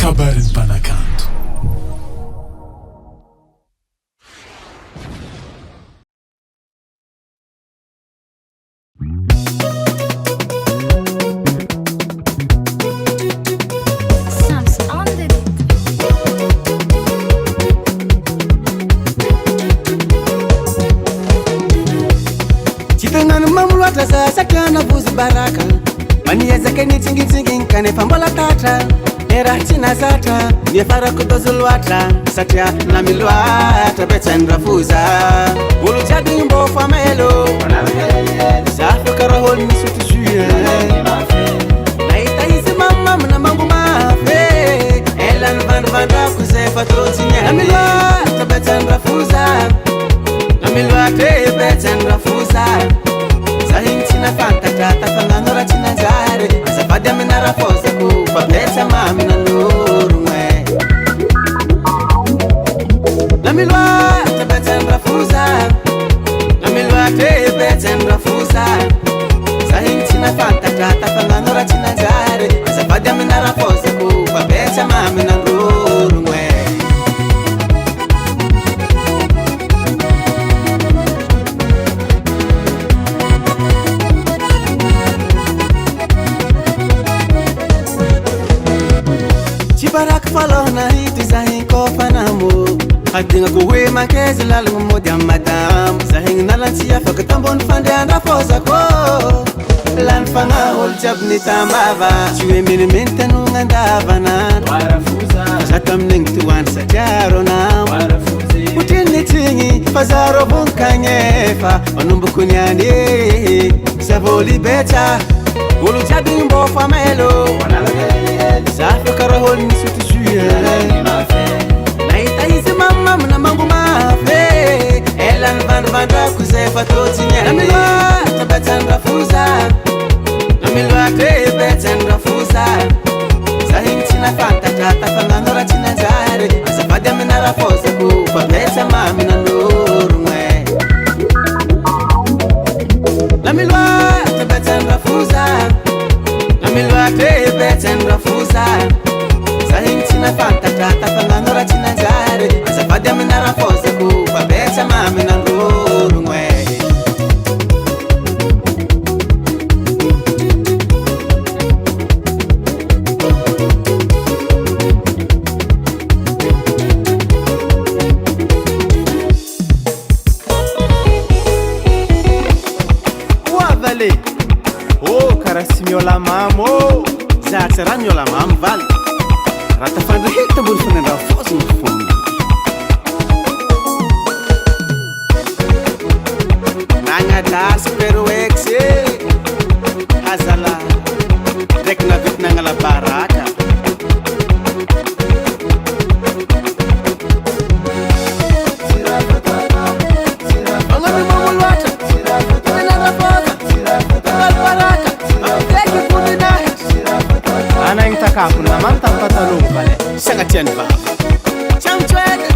kabarin'ny mpanakanto. Sakana buzi baraka maniezake nitsingi-tsingin kanefa mbola tatra eraha tsy nazatra niefara kudozolwatra satria namiloatra betsanra foza olo jiaby mbo famelo zafo karaha olo misotro jus nahita izy mamamina mango mafe elany vandrivandrako zay fa totsiny namiloatra betsanra foza namiloatra betsanra foza Zahin tina fantatra tafanganora tina jare azavady amina rafozako fabetsa mamina norogna namiloatra betsan'ny rafoza namiloatra betsan'ny rafoza zahin tina fantatra tafanganora tina jare azavady amina rafozako fabetsa mamina norogna falona hity zahin kofanamo hadignago hoe mankaizy lalagna mody am madamo zahigny nalantsy afaka tambony fandeandra fozako lany fagnaolo jiaby nitambava tsy hoe menimeny tanogna andavanandro zato aminigny toandry satria ronamo otriny tsigny fa zaro vonikagnefa manomboko niany zavoly betsa olo jiaby mbo famelo zafo karaha olo misotro nahita izy mamamina mango mafe elany vandrivandrako zay fa totsiny namiloatra betsan'ny rafoza namiloatra betsan'ny rafoza zahigny tsy nafantatra tafanganora tsy nanjary azavady amina rafozako fa betsa mamina norogna namiloatra betsan'ny rafoza namiloatra betsan'ny rafoza zahin tina fantatra tafanganora tsy nanjary azavady amina rafozako fa betsa mamina norogna oavale oh karaha tsy miola mamo oh za tsy raha miola mamo valy raha tafandry hely tambony fanandra foziny fomba nagnadasy peroexe hazala ndraiky navity nagnala baraka anagny takako namany tamin'ny patalogno vale sagnatiany vava tsamotsoeka